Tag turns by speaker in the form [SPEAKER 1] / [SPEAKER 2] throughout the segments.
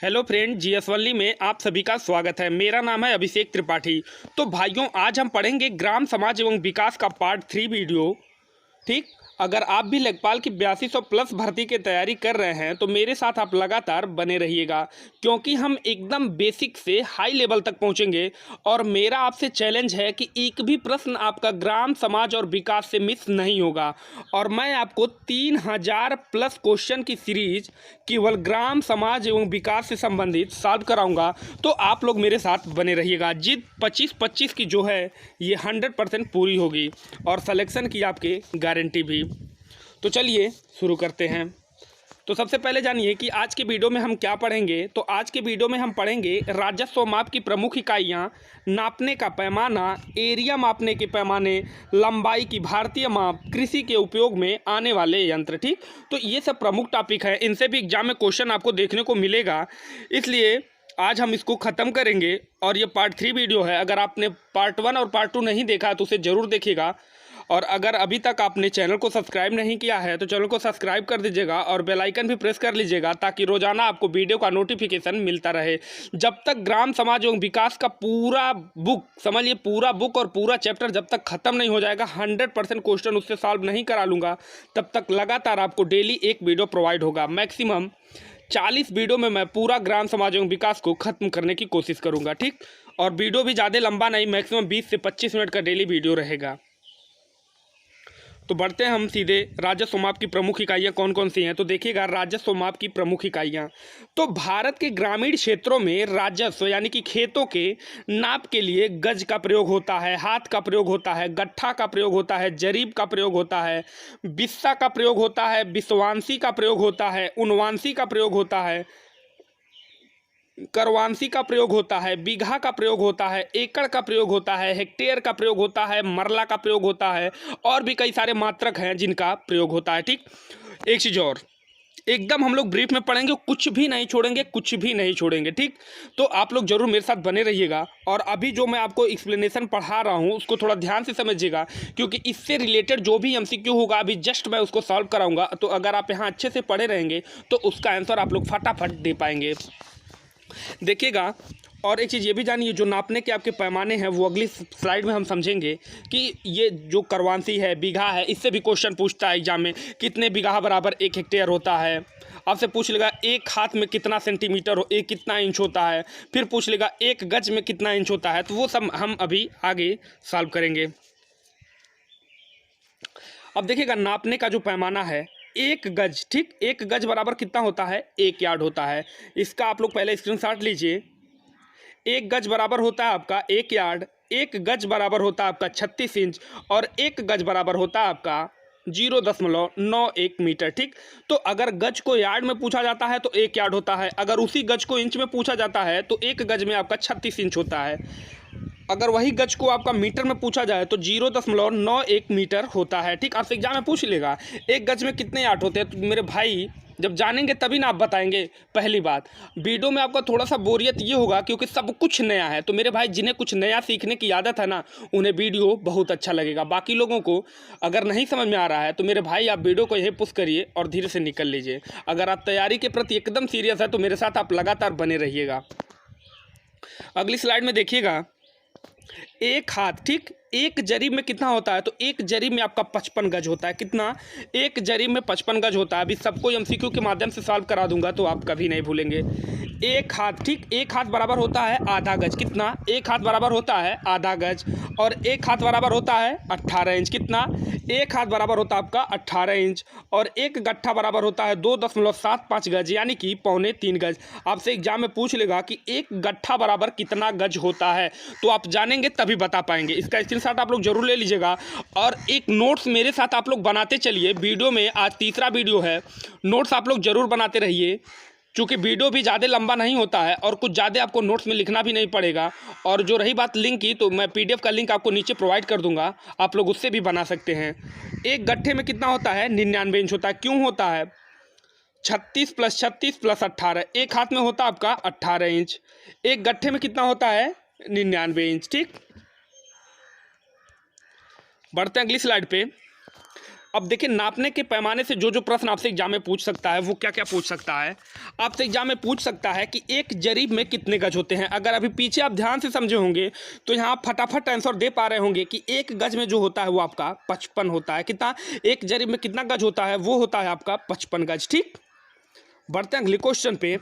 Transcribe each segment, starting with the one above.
[SPEAKER 1] Hello friend, GS only में आप सभी का स्वागत है। मेरा नाम है अभिषेक त्रिपाठी। तो भाइयों, आज हम पढ़ेंगे ग्राम समाज एवं विकास का पार्ट 3 वीडियो। ठीक, अगर आप भी लेखपाल की 8200 प्लस भर्ती की तैयारी कर रहे हैं तो मेरे साथ आप लगातार बने रहिएगा, क्योंकि हम एकदम बेसिक से हाई लेवल तक पहुंचेंगे। और मेरा आपसे चैलेंज है कि एक भी प्रश्न आपका ग्राम समाज और विकास से मिस नहीं होगा। और मैं आपको 3000 प्लस क्वेश्चन की सीरीज केवल ग्राम समाज एवं विकास से संबंधित सॉल्व कराऊंगा। तो आप लोग मेरे साथ बने रहिएगा। जित 25-25 की जो है ये 100% पूरी होगी और सिलेक्शन की आपके गारंटी भी। तो चलिए शुरू करते हैं। तो सबसे पहले जानिए कि आज के वीडियो में हम क्या पढ़ेंगे। तो आज के वीडियो में हम पढ़ेंगे राजस्व माप की प्रमुख इकाइयाँ, नापने का पैमाना, एरिया मापने के पैमाने, लंबाई की भारतीय माप, कृषि के उपयोग में आने वाले यंत्र। ठीक, तो ये सब प्रमुख टॉपिक है, इनसे भी एग्जाम में क्वेश्चन आपको देखने को मिलेगा, इसलिए आज हम इसको ख़त्म करेंगे। और ये पार्ट 3 वीडियो है। अगर आपने पार्ट 1 और पार्ट 2 नहीं देखा तो उसे ज़रूर देखिएगा। और अगर अभी तक आपने चैनल को सब्सक्राइब नहीं किया है तो चैनल को सब्सक्राइब कर दीजिएगा और बेल आइकन भी प्रेस कर लीजिएगा, ताकि रोजाना आपको वीडियो का नोटिफिकेशन मिलता रहे। जब तक ग्राम समाज एवं विकास का पूरा बुक, समझिए पूरा बुक और पूरा चैप्टर जब तक ख़त्म नहीं हो जाएगा, 100% क्वेश्चन उससे सॉल्व नहीं करा लूँगा, तब तक लगातार आपको डेली एक वीडियो प्रोवाइड होगा। मैक्सिमम 40 वीडियो में मैं पूरा ग्राम समाज एवं विकास को ख़त्म करने की कोशिश करूँगा। ठीक, और वीडियो भी ज़्यादा लंबा नहीं, मैक्सिमम 20 से 25 मिनट का डेली वीडियो रहेगा। तो बढ़ते हैं हम सीधे। राजस्व माप की प्रमुख इकाइयाँ कौन कौन सी हैं, तो देखिएगा राजस्व माप की प्रमुख इकाइयाँ। तो भारत के ग्रामीण क्षेत्रों में राजस्व यानी कि खेतों के नाप के लिए गज का प्रयोग होता है, हाथ का प्रयोग होता है, गट्ठा का प्रयोग होता है, जरीब का प्रयोग होता है, बिस्सा का प्रयोग होता है, बिस्वांसी का प्रयोग होता है, उनवांसी का प्रयोग होता है, करवांसी का प्रयोग होता है, बीघा का प्रयोग होता है, एकड़ का प्रयोग होता है, हेक्टेयर का प्रयोग होता है, मरला का प्रयोग होता है, और भी कई सारे मात्रक हैं जिनका प्रयोग होता है। ठीक, एक चीज़ और एकदम हम लोग ब्रीफ में पढ़ेंगे, कुछ भी नहीं छोड़ेंगे, कुछ भी नहीं छोड़ेंगे। ठीक, तो आप लोग जरूर मेरे साथ बने रहिएगा। और अभी जो मैं आपको एक्सप्लेनेशन पढ़ा रहा हूँ उसको थोड़ा ध्यान से समझिएगा, क्योंकि इससे रिलेटेड जो भी एमसीक्यू होगा अभी जस्ट मैं उसको सॉल्व कराऊंगा। तो अगर आप यहाँ अच्छे से पढ़े रहेंगे तो उसका आंसर आप लोग फटाफट दे पाएंगे। देखिएगा, और एक चीज़ ये भी जानिए, जो नापने के आपके पैमाने हैं वो अगली स्लाइड में हम समझेंगे कि ये जो करवांसी है, बीघा है, इससे भी क्वेश्चन पूछता है एग्जाम में, कितने बीघा बराबर 1 हेक्टेयर होता है। आपसे पूछ लेगा एक हाथ में कितना सेंटीमीटर हो, एक कितना इंच होता है। फिर पूछ लेगा एक गज में कितना इंच होता है। तो वो सब हम अभी आगे सॉल्व करेंगे। अब देखिएगा, नापने का जो पैमाना है 1 गज। ठीक, 1 गज बराबर कितना होता है, 1 यार्ड होता है। इसका आप लोग पहले स्क्रीनशॉट लीजिए। 1 गज बराबर होता है आपका 1 यार्ड, 1 गज बराबर होता है आपका 36 इंच, और 1 गज बराबर होता है आपका 0.91 मीटर। ठीक, तो अगर गज को यार्ड में पूछा जाता है तो 1 यार्ड होता है, अगर उसी गज को इंच में पूछा जाता है तो 1 गज में आपका 36 इंच होता है, अगर वही गज को आपका मीटर में पूछा जाए तो 0.91 मीटर होता है। ठीक, आपसे एग्जाम में पूछ लेगा एक गज में कितने यार्ड होते हैं। तो मेरे भाई जब जानेंगे तभी ना आप बताएंगे। पहली बात, वीडियो में आपका थोड़ा सा बोरियत ये होगा क्योंकि सब कुछ नया है। तो मेरे भाई जिन्हें कुछ नया सीखने की आदत है ना, उन्हें वीडियो बहुत अच्छा लगेगा। बाकी लोगों को अगर नहीं समझ में आ रहा है तो मेरे भाई आप वीडियो को यही पुश करिए और धीरे से निकल लीजिए। अगर आप तैयारी के प्रति एकदम सीरियस है तो मेरे साथ आप लगातार बने रहिएगा। अगली स्लाइड में देखिएगा, एक हाथ। ठीक, एक जरीब में कितना होता है, तो एक जरीब में आपका 55 गज होता है। कितना, एक जरीब में 55 गज होता है। अभी सबको एमसीक्यू के माध्यम से सॉल्व करा दूंगा तो आप कभी नहीं भूलेंगे। एक हाथ। ठीक, एक हाथ बराबर होता है आधा गज। कितना, एक हाथ बराबर होता है आधा गज, और एक हाथ बराबर होता है 18 इंच। कितना, एक हाथ बराबर होता है आपका 18 इंच, और एक गट्ठा बराबर होता है 2.75 गज, यानी कि 2.25 गज। आपसे एग्जाम में पूछ लेगा कि एक गट्ठा बराबर कितना गज होता है, तो आप जानेंगे तभी बता पाएंगे। इसका स्क्रीनशॉट आप लोग जरूर ले लीजिएगा और एक नोट्स मेरे साथ आप लोग बनाते चलिए। वीडियो में आज तीसरा वीडियो है, नोट्स आप लोग जरूर बनाते रहिए, क्योंकि वीडियो भी ज़्यादा लंबा नहीं होता है और कुछ ज़्यादा आपको नोट्स में लिखना भी नहीं पड़ेगा। और जो रही बात लिंक की, तो मैं पीडीएफ का लिंक आपको नीचे प्रोवाइड कर दूंगा, आप लोग उससे भी बना सकते हैं। एक गट्ठे में कितना होता है, 99 इंच होता है। क्यों होता है, 36 + 36 + 18। एक हाथ में होता है आपका 18 इंच, एक गट्ठे में कितना होता है, 99 इंच। ठीक, बढ़ते हैं अगली स्लाइड पे। अब देखिए, नापने के पैमाने से जो जो प्रश्न आपसे एग्जाम में पूछ सकता है वो क्या क्या पूछ सकता है। आपसे एग्जाम में पूछ सकता है कि एक जरीब में कितने गज होते हैं। अगर अभी पीछे आप ध्यान से समझे होंगे तो यहाँ आप फटाफट आंसर दे पा रहे होंगे कि एक गज में जो होता है वो आपका 55 होता है। कितना, एक जरीब में कितना गज होता है, वो होता है आपका 55 गज। ठीक, बढ़ते हैं अगले क्वेश्चन पे।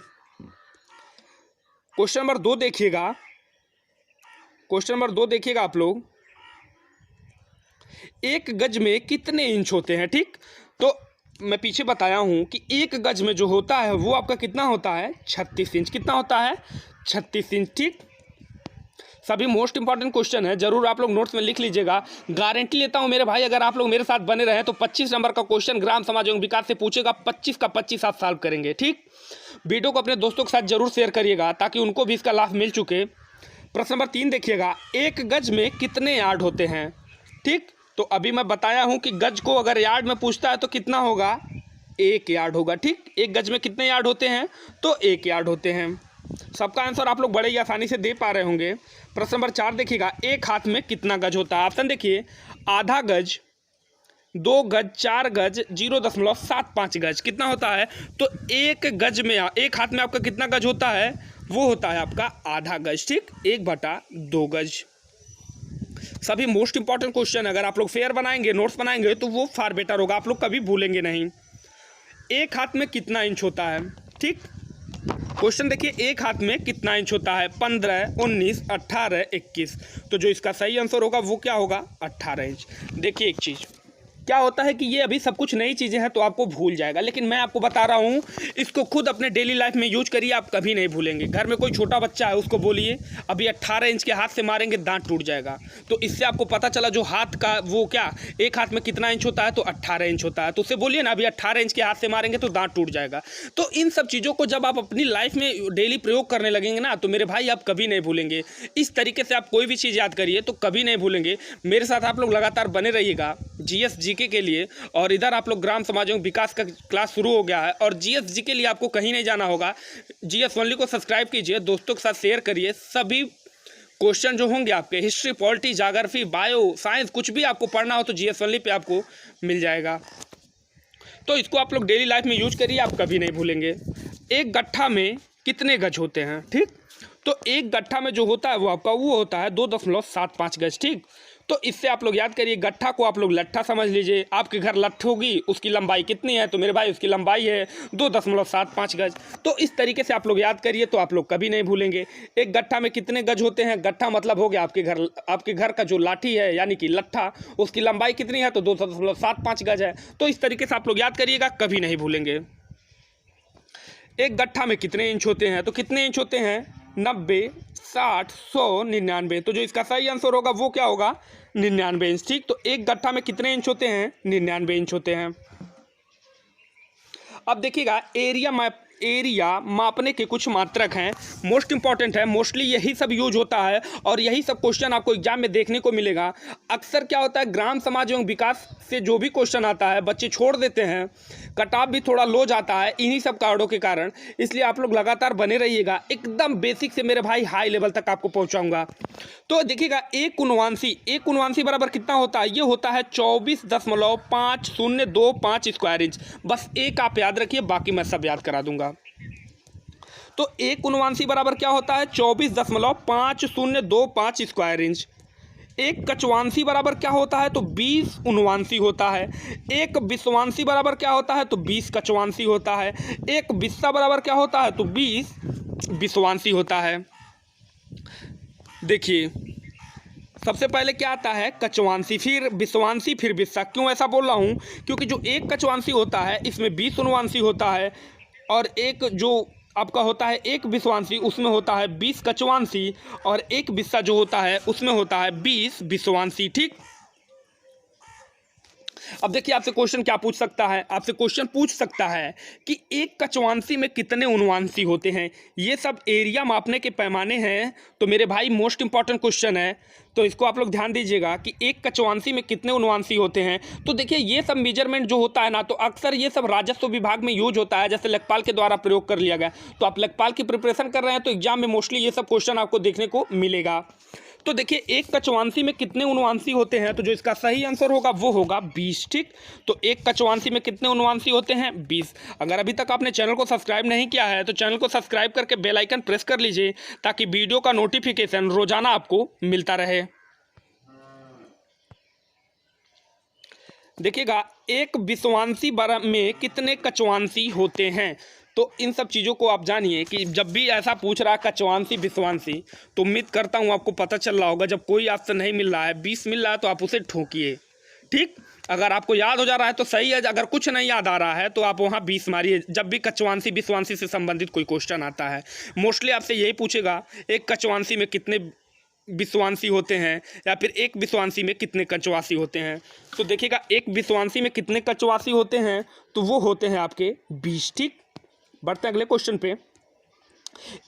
[SPEAKER 1] क्वेश्चन नंबर 2 देखिएगा। क्वेश्चन नंबर 2 देखिएगा आप लोग, एक गज में कितने इंच होते हैं। ठीक, तो मैं पीछे बताया हूं कि एक गज में जो होता है वो आपका कितना होता है, 36 इंच। कितना होता है, 36 इंच। ठीक, सभी मोस्ट इंपॉर्टेंट क्वेश्चन है, जरूर आप लोग नोट्स में लिख लीजिएगा। गारंटी लेता हूं मेरे भाई, अगर आप लोग मेरे साथ बने रहे तो 25 नंबर का क्वेश्चन ग्राम समाज एवं विकास से पूछेगा, 25 का 25 आप सॉल्व करेंगे। ठीक, वीडियो को अपने दोस्तों के साथ जरूर शेयर करिएगा ताकि उनको भी इसका लाभ मिल चुके। प्रश्न नंबर 3 देखिएगा, एक गज में कितने यार्ड होते हैं। ठीक, तो अभी मैं बताया हूं कि गज को अगर यार्ड में पूछता है तो कितना होगा, 1 यार्ड होगा। ठीक, एक गज में कितने यार्ड होते हैं, तो 1 यार्ड होते हैं। सबका आंसर आप लोग बड़े ही आसानी से दे पा रहे होंगे। प्रश्न नंबर 4 देखिएगा, एक हाथ में कितना गज होता है। ऑप्शन देखिए, आधा गज, 2 गज, 4 गज, 0.75 गज। कितना होता है, तो एक गज में, एक हाथ में आपका कितना गज होता है, वो होता है आपका आधा गज। ठीक, 1/2 गज। सभी मोस्ट इंपॉर्टेंट क्वेश्चन, अगर आप लोग फेयर बनाएंगे, नोट्स बनाएंगे तो वो फार बेटर होगा, आप लोग कभी भूलेंगे नहीं। एक हाथ में कितना इंच होता है। ठीक, क्वेश्चन देखिए, एक हाथ में कितना इंच होता है, 15, 19, 18, 21। तो जो इसका सही आंसर होगा वो क्या होगा, 18 इंच। देखिए, एक चीज़ क्या होता है कि ये अभी सब कुछ नई चीज़ें हैं तो आपको भूल जाएगा, लेकिन मैं आपको बता रहा हूँ इसको खुद अपने डेली लाइफ में यूज करिए, आप कभी नहीं भूलेंगे। घर में कोई छोटा बच्चा है उसको बोलिए अभी 18 इंच के हाथ से मारेंगे दांत टूट जाएगा, तो इससे आपको पता चला जो हाथ का वो क्या, एक हाथ में कितना इंच होता है, तो 18 इंच होता है। तो उससे बोलिए ना अभी 18 इंच के हाथ से मारेंगे तो दांत टूट जाएगा। तो इन सब चीज़ों को जब आप अपनी लाइफ में डेली प्रयोग करने लगेंगे ना तो मेरे भाई आप कभी नहीं भूलेंगे। इस तरीके से आप कोई भी चीज़ याद करिए तो कभी नहीं भूलेंगे। मेरे साथ आप लोग लगातार बने रहिएगा जीएस जीके के लिए, और इधर आप लोग ग्राम समाज एवं विकास का क्लास शुरू हो गया है और जीएसजी के लिए आपको कहीं नहीं जाना होगा। जीएस ओनली को सब्सक्राइब कीजिए, दोस्तों के साथ शेयर करिए। सभी क्वेश्चन जो होंगे आपके history, polity, geography, bio, science, कुछ भी आपको पढ़ना हो तो जीएस ओनली पे आपको मिल जाएगा। तो इसको आप लोग डेली लाइफ में यूज करिए, आप कभी नहीं भूलेंगे। एक गट्ठा में कितने गज होते हैं। ठीक, तो एक गट्ठा में जो होता है वो आपका वो होता है 2.75 गज। ठीक, तो इससे आप लोग याद करिए, गट्ठा को आप लोग लट्ठा समझ लीजिए। आपके घर लट्ठ होगी, उसकी लंबाई कितनी है, तो मेरे भाई उसकी लंबाई है 2.75 गज। तो इस तरीके से आप लोग याद करिए तो आप लोग कभी नहीं भूलेंगे। एक गट्ठा में कितने गज होते हैं, गट्ठा मतलब हो गया आपके घर का जो लाठी है यानी कि लट्ठा, उसकी लंबाई कितनी है, तो 2.75 गज है। तो इस तरीके से आप लोग याद करिएगा, कभी नहीं भूलेंगे। एक गट्ठा में कितने इंच होते हैं, तो कितने इंच होते हैं, 90, 60, 100, 99। तो जो इसका सही आंसर होगा वो क्या होगा, 99 इंच। ठीक, तो एक गट्ठा में कितने इंच होते हैं, 99 इंच होते हैं। अब देखिएगा, एरिया मापने के कुछ मात्रक हैं, मोस्ट इंपॉर्टेंट है, मोस्टली यही सब यूज होता है और यही सब क्वेश्चन आपको एग्जाम में देखने को मिलेगा। अक्सर क्या होता है, ग्राम समाज एवं विकास से जो भी क्वेश्चन आता है बच्चे छोड़ देते हैं, कट ऑफ भी थोड़ा लो जाता है इन्हीं सब कारणों के कारण। इसलिए आप लोग लगातार बने रहिएगा, एकदम बेसिक से मेरे भाई हाई लेवल तक आपको पहुंचाऊंगा। तो देखिएगा, एक उनवांसी बराबर कितना होता है, ये होता है 24.5025 स्क्वायर इंच। बस एक आप याद रखिए, बाकी मैं सब याद करा दूंगा। तो एक उनवांसी बराबर क्या होता है, 24.5025 स्क्वायर इंच। एक कचवांसी बराबर क्या होता है, तो 20 उनवांसी होता है। एक बिस्वांसी बराबर क्या होता है, तो 20 कचवांसी होता है। एक बिस्सा बराबर क्या होता है, तो 20 बिस्वांसी होता है। देखिए, सबसे पहले क्या आता है, कचवांसी, फिर बिस्वांसी, फिर बिस्सा। क्यों ऐसा बोल रहा हूँ, क्योंकि जो एक कचवांसी होता है इसमें 20 उनवांसी होता है, और एक जो आपका होता है एक बिस्वांसी उसमें होता है 20 कचवांसी, और एक बिस्सा जो होता है उसमें होता है 20 बिस्वांसी। ठीक, अब देखिए आपसे क्वेश्चन क्या पूछ सकता है, आपसे क्वेश्चन पूछ सकता है कि एक कचवांसी में कितने उनवांसी होते हैं। ये सब एरिया मापने के पैमाने हैं, तो मेरे भाई मोस्ट इंपॉर्टेंट क्वेश्चन है, तो इसको आप लोग ध्यान दीजिएगा कि एक कचवांसी में कितने उनवांसी होते हैं। तो देखिए, ये सब मेजरमेंट जो होता है ना, तो अक्सर ये सब राजस्व विभाग में यूज होता है, जैसे लेखपाल के द्वारा प्रयोग कर लिया गया। तो आप लेखपाल की प्रिपरेशन कर रहे हैं तो एग्जाम में मोस्टली ये सब क्वेश्चन आपको देखने को मिलेगा। तो देखिए एक कचवांसी में कितने उनवांसी होते हैं, तो जो इसका सही आंसर होगा वो होगा 20। ठीक, तो एक कचवांसी में कितने उनवांसी होते हैं, 20। अगर अभी तक आपने चैनल को सब्सक्राइब नहीं किया है तो चैनल को सब्सक्राइब करके बेल आइकन प्रेस कर लीजिए ताकि वीडियो का नोटिफिकेशन रोजाना आपको मिलता रहे। देखिएगा एक विषवांसी में कितने कचवांसी होते हैं, तो इन सब चीज़ों को आप जानिए कि जब भी ऐसा पूछ रहा है कचवांसी विषवांसी, तो उम्मीद करता हूँ आपको पता चल रहा होगा। जब कोई आपसे नहीं मिल रहा है, 20 मिल रहा है, तो आप उसे ठोकिए। ठीक, अगर आपको याद हो जा रहा है तो सही है, अगर कुछ नहीं याद आ रहा है तो आप वहाँ 20 मारिए जब भी कचवांसी विषवांसी से संबंधित कोई क्वेश्चन आता है। मोस्टली आपसे यही पूछेगा एक कचवांसी में कितने विषवांसी होते हैं, या फिर एक विषवांसी में कितने कचवासी होते हैं। तो देखिएगा एक विषवांसी में कितने कचवासी होते हैं, तो वो होते हैं आपके 20। ठीक, बढ़ते हैं अगले क्वेश्चन पे।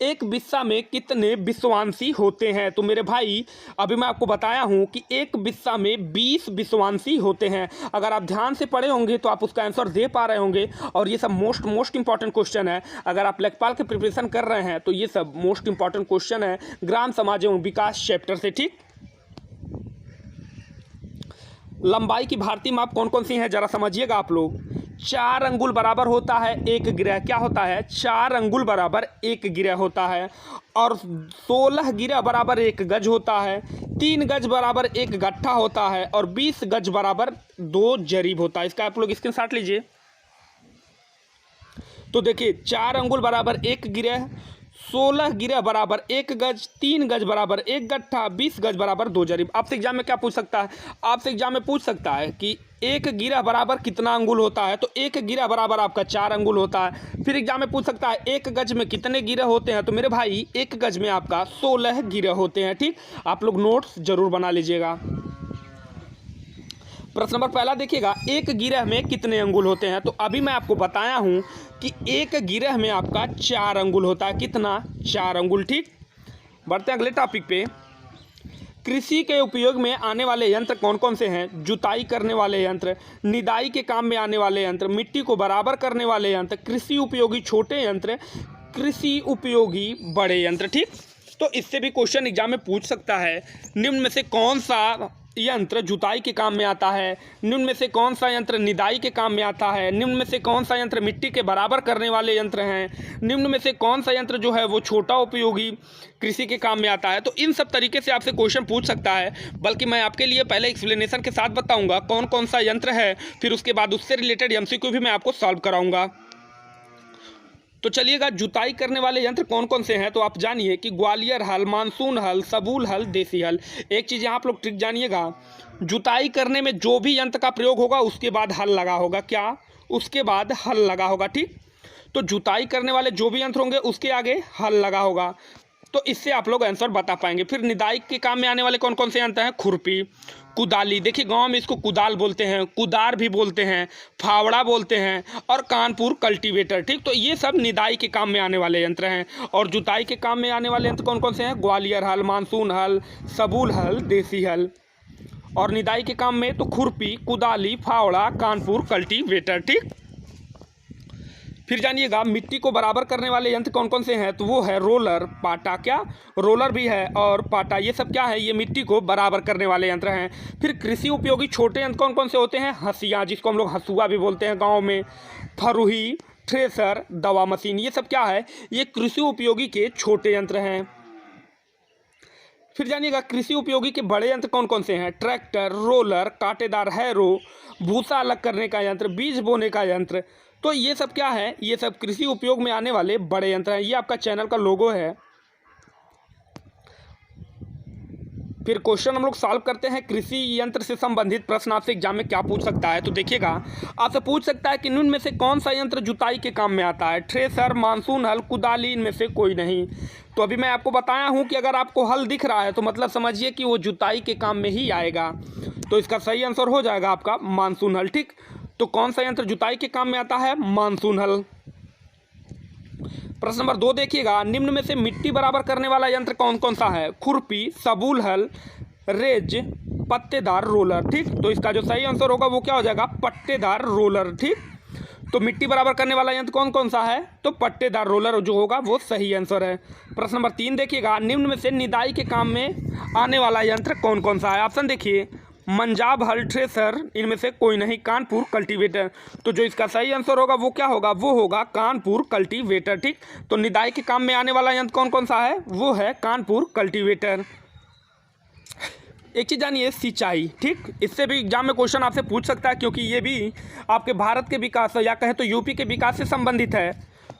[SPEAKER 1] एक बिस्सा में कितने विषवांसी होते हैं, तो मेरे भाई अभी मैं आपको बताया हूं कि एक बिस्सा में 20 विषवांसी होते हैं। अगर आप ध्यान से पढ़े होंगे तो आप उसका आंसर दे पा रहे होंगे, और ये सब मोस्ट इंपॉर्टेंट क्वेश्चन है। अगर आप लेखपाल के प्रिपरेशन कर रहे हैं तो ये सब मोस्ट इंपॉर्टेंट क्वेश्चन है ग्राम समाज एवं विकास चैप्टर से। ठीक, लंबाई की भारतीय माप कौन कौन सी हैं, जरा समझिएगा आप लोग। 4 अंगुल बराबर होता है 1 गिरह, क्या होता है, 4 अंगुल बराबर 1 गिरह होता है। और 16 गिरह बराबर 1 गज होता है। 3 गज बराबर 1 गट्ठा होता है, और 20 गज बराबर 2 जरीब होता है। इसका आप लोग स्क्रीनशॉट लीजिए। तो देखिए 4 अंगुल बराबर 1 गिरह, 16 गिरह बराबर 1 गज, 3 गज बराबर 1 गट्ठा, 20 गज बराबर 2 जरीब। आपसे एग्जाम में क्या पूछ सकता है, आपसे एग्जाम में पूछ सकता है कि 1 गिरह बराबर कितना अंगुल होता है, तो 1 गिरह बराबर आपका 4 अंगुल होता है। फिर एग्जाम में पूछ सकता है 1 गज में कितने गिरह होते हैं, तो मेरे भाई 1 गज में आपका 16 गिरह होते हैं। ठीक, आप लोग नोट्स जरूर बना लीजिएगा। प्रश्न नंबर पहला देखिएगा, एक गिरह में कितने अंगुल होते हैं, तो अभी मैं आपको बताया हूं कि एक गिरह में आपका 4 अंगुल होता है। कितना, 4 अंगुल। ठीक, बढ़ते हैं अगले टॉपिक पे। कृषि के उपयोग में आने वाले यंत्र कौन कौन से हैं, जुताई करने वाले यंत्र, निदाई के काम में आने वाले यंत्र, मिट्टी को बराबर करने वाले यंत्र, कृषि उपयोगी छोटे यंत्र, कृषि उपयोगी बड़े यंत्र। ठीक, तो इससे भी क्वेश्चन एग्जाम में पूछ सकता है, निम्न में से कौन सा यंत्र जुताई के काम में आता है, निम्न में से कौन सा यंत्र निदाई के काम में आता है, निम्न में से कौन सा यंत्र मिट्टी के बराबर करने वाले यंत्र हैं, निम्न में से कौन सा यंत्र जो है वो छोटा उपयोगी कृषि के काम में आता है। तो इन सब तरीके से आपसे क्वेश्चन पूछ सकता है। बल्कि मैं आपके लिए पहले एक्सप्लेनेशन के साथ बताऊंगा कौन कौन सा यंत्र है, फिर उसके बाद उससे रिलेटेड एमसीक्यू भी मैं आपको सॉल्व कराऊंगा। तो चलिएगा, जुताई करने वाले यंत्र कौन कौन से हैं, तो आप जानिए कि ग्वालियर हल, मानसून हल, सबूल हल, देसी हल। एक चीज़ यहाँ आप लोग ट्रिक जानिएगा, जुताई करने में जो भी यंत्र का प्रयोग होगा उसके बाद हल लगा होगा। क्या, उसके बाद हल लगा होगा। ठीक, तो जुताई करने वाले जो भी यंत्र होंगे उसके आगे हल लगा होगा, तो इससे आप लोग आंसर बता पाएंगे। फिर निदाई के काम में आने वाले कौन कौन से यंत्र हैं, खुरपी, कुदाली, देखिए गांव में इसको कुदाल बोलते हैं, कुदार भी बोलते हैं, फावड़ा बोलते हैं, और कानपुर कल्टीवेटर। ठीक, तो ये सब निदाई के काम में आने वाले यंत्र हैं। और जुताई के काम में आने वाले यंत्र कौन कौन से हैं, ग्वालियर हल, मानसून हल, सबूल हल, देसी हल। और निदाई के काम में तो खुरपी, कुदाली, फावड़ा, कानपुर कल्टीवेटर। ठीक, फिर जानिएगा मिट्टी को बराबर करने वाले यंत्र कौन कौन से हैं, तो वो है रोलर, पाटा, क्या, रोलर भी है और पाटा, ये सब क्या है, ये मिट्टी को बराबर करने वाले यंत्र हैं। फिर कृषि उपयोगी छोटे यंत्र कौन कौन से होते हैं, हंसिया, जिसको हम लोग हंसुआ भी बोलते हैं गाँव में, फरुही, थ्रेसर, दवा मशीन, ये सब क्या है, ये कृषि उपयोगी के छोटे यंत्र हैं। फिर जानिएगा कृषि उपयोगी के बड़े यंत्र कौन कौन से हैं, ट्रैक्टर, रोलर, कांटेदार हैरो, भूसा अलग करने का यंत्र, बीज बोने का यंत्र। तो ये सब क्या है, ये सब कृषि उपयोग में आने वाले बड़े यंत्र हैं। ये आपका चैनल का लोगो है। फिर क्वेश्चन हम लोग सॉल्व करते हैं। कृषि यंत्र से संबंधित प्रश्न आपसे एग्जाम में क्या पूछ सकता है, तो देखिएगा आपसे पूछ सकता है कि निम्न में से कौन सा यंत्र जुताई के काम में आता है, थ्रेसर, मानसून हल, कुदाली, इनमें से कोई नहीं। तो अभी मैं आपको बताया हूं कि अगर आपको हल दिख रहा है तो मतलब समझिए कि वो जुताई के काम में ही आएगा। तो इसका सही आंसर हो जाएगा आपका मानसून हल। ठीक, तो कौन सा यंत्र जुताई के काम में आता है, मानसून हल। प्रश्न नंबर 2 देखिएगा, निम्न में से मिट्टी बराबर करने वाला यंत्र कौन कौन सा है, खुरपी, सबूल हल, रेज, पत्तेदार रोलर। ठीक, तो इसका जो सही आंसर होगा वो क्या हो जाएगा, पट्टेदार रोलर। ठीक, तो मिट्टी बराबर करने वाला यंत्र कौन कौन सा है? तो पट्टेदार रोलर जो होगा वो सही आंसर है। प्रश्न नंबर 3 देखिएगा, निम्न में से निदाई के काम में आने वाला यंत्र कौन कौन सा है? ऑप्शन देखिए, पंजाब हल थ्रेसर, इनमें से कोई नहीं, कानपुर कल्टीवेटर। तो जो इसका सही आंसर होगा वो क्या होगा? वो होगा कानपुर कल्टीवेटर। ठीक, तो निदाई के काम में आने वाला यंत्र कौन कौन सा है? वो है कानपुर कल्टीवेटर। एक चीज़ जानिए, सिंचाई। ठीक, इससे भी एग्जाम में क्वेश्चन आपसे पूछ सकता है, क्योंकि ये भी आपके भारत के विकास या कहें तो यूपी के विकास से संबंधित है।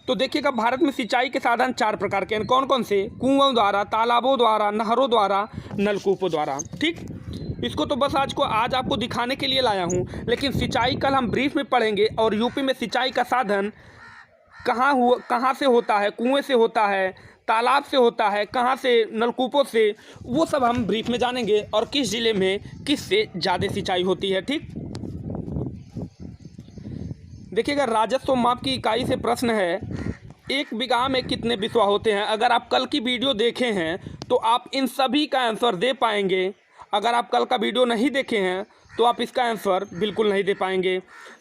[SPEAKER 1] तो देखिएगा, भारत में सिंचाई के साधन 4 प्रकार के हैं। कौन कौन से? कुओं द्वारा, तालाबों द्वारा, नहरों द्वारा, नलकूपों द्वारा। ठीक, इसको तो बस आज आपको दिखाने के लिए लाया हूँ, लेकिन सिंचाई कल हम ब्रीफ में पढ़ेंगे। और यूपी में सिंचाई का साधन कहाँ से होता है? कुएं से होता है, तालाब से होता है, कहाँ से? नलकूपों से। वो सब हम ब्रीफ में जानेंगे, और किस जिले में किससे ज़्यादा सिंचाई होती है। ठीक, देखिएगा, राजस्व माप की इकाई से प्रश्न है, 1 बीघा में कितने बिस्वा होते हैं? अगर आप कल की वीडियो देखे हैं तो आप इन सभी का आंसर दे पाएंगे। अगर आप कल का वीडियो नहीं देखे हैं तो आप इसका आंसर बिल्कुल नहीं दे पाएंगे।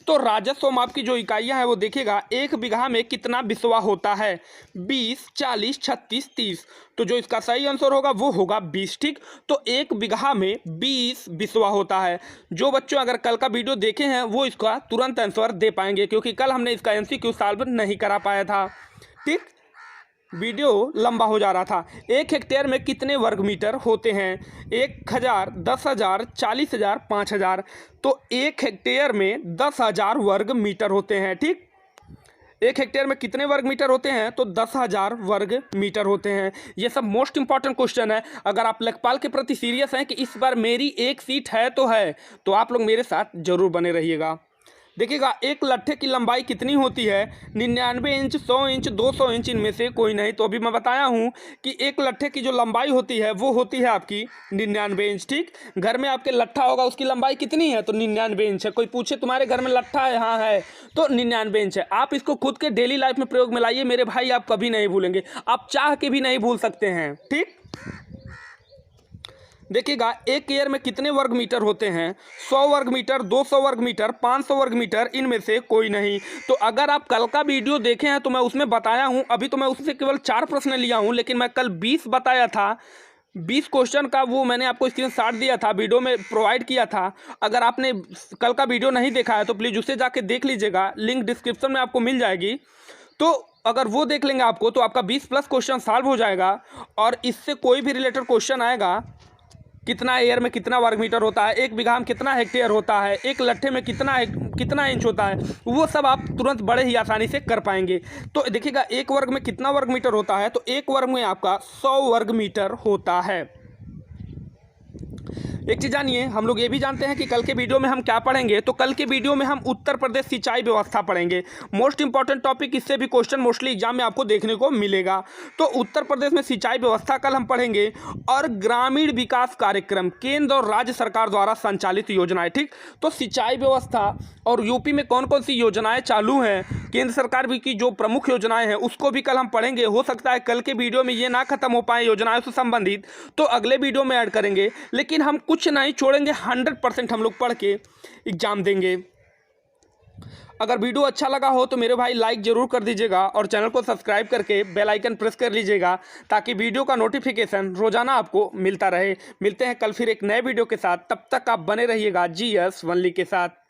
[SPEAKER 1] तो राजस्व माप की जो इकाइयाँ हैं वो देखिएगा, 1 बीघा में कितना बिस्वा होता है? 20, 40, 36, 30। तो जो इसका सही आंसर होगा वो होगा 20। ठीक, तो 1 बीघा में 20 बिस्वा होता है। जो बच्चों अगर कल का वीडियो देखे हैं वो इसका तुरंत आंसर दे पाएंगे, क्योंकि कल हमने इसका MCQ सॉल्व नहीं करा पाया था। ठीक, वीडियो लंबा हो जा रहा था। 1 हेक्टेयर में कितने वर्ग मीटर होते हैं? 1000, 10,000, 40,000, 5,000। तो 1 हेक्टेयर में 10,000 वर्ग मीटर होते हैं। ठीक, 1 हेक्टेयर में कितने वर्ग मीटर होते हैं? तो 10,000 वर्ग मीटर होते हैं। ये सब मोस्ट इंपॉर्टेंट क्वेश्चन है। अगर आप लेखपाल के प्रति सीरियस हैं कि इस बार मेरी एक सीट है तो आप लोग मेरे साथ जरूर बने रहिएगा। देखिएगा, एक लट्ठे की लंबाई कितनी होती है? 99 इंच, 100 इंच, 200 इंच, इनमें से कोई नहीं। तो अभी मैं बताया हूँ कि एक लट्ठे की जो लंबाई होती है वो होती है आपकी 99 इंच। ठीक, घर में आपके लट्ठा होगा, उसकी लंबाई कितनी है? तो 99 इंच है। कोई पूछे तुम्हारे घर में लट्ठा है? हाँ है, तो 99 इंच है। आप इसको खुद के डेली लाइफ में प्रयोग में लाइए मेरे भाई, आप कभी नहीं भूलेंगे, आप चाह के भी नहीं भूल सकते हैं। ठीक, देखिएगा, 1 ईयर में कितने वर्ग मीटर होते हैं? 100 वर्ग मीटर, 200 वर्ग मीटर, 500 वर्ग मीटर, इनमें से कोई नहीं। तो अगर आप कल का वीडियो देखे हैं तो मैं उसमें बताया हूं। अभी तो मैं उससे केवल 4 प्रश्न लिया हूं, लेकिन मैं कल 20 बताया था। 20 क्वेश्चन का वो मैंने आपको स्क्रीनशॉट दिया था, वीडियो में प्रोवाइड किया था। अगर आपने कल का वीडियो नहीं देखा है तो प्लीज़ उसे जाके देख लीजिएगा, लिंक डिस्क्रिप्शन में आपको मिल जाएगी। तो अगर वो देख लेंगे आपको तो आपका 20+ क्वेश्चन सॉल्व हो जाएगा। और इससे कोई भी रिलेटेड क्वेश्चन आएगा, कितना एयर में कितना वर्ग मीटर होता है, 1 बीघा में कितना हेक्टेयर होता है, एक लट्ठे में कितना इंच होता है, वो सब आप तुरंत बड़े ही आसानी से कर पाएंगे। तो देखिएगा, 1 वर्ग में कितना वर्ग मीटर होता है? तो 1 वर्ग में आपका 100 वर्ग मीटर होता है। एक चीज़ जानिए, हम लोग ये भी जानते हैं कि कल के वीडियो में हम क्या पढ़ेंगे। तो कल के वीडियो में हम उत्तर प्रदेश सिंचाई व्यवस्था पढ़ेंगे। मोस्ट इंपॉर्टेंट टॉपिक, इससे भी क्वेश्चन मोस्टली एग्जाम में आपको देखने को मिलेगा। तो उत्तर प्रदेश में सिंचाई व्यवस्था कल हम पढ़ेंगे। और ग्रामीण विकास कार्यक्रम, केंद्र और राज्य सरकार द्वारा संचालित योजनाएं। ठीक, तो सिंचाई व्यवस्था और यूपी में कौन कौन सी योजनाएं चालू हैं, केंद्र सरकार भी की जो प्रमुख योजनाएं हैं उसको भी कल हम पढ़ेंगे। हो सकता है कल के वीडियो में ये ना खत्म हो पाए योजनाओं से संबंधित, तो अगले वीडियो में ऐड करेंगे। लेकिन हम कुछ नहीं छोड़ेंगे, 100% हम लोग पढ़ के एग्जाम देंगे। अगर वीडियो अच्छा लगा हो तो मेरे भाई लाइक जरूर कर दीजिएगा, और चैनल को सब्सक्राइब करके बेल आइकन प्रेस कर लीजिएगा, ताकि वीडियो का नोटिफिकेशन रोजाना आपको मिलता रहे। मिलते हैं कल फिर एक नए वीडियो के साथ, तब तक आप बने रहिएगा GS Only के साथ।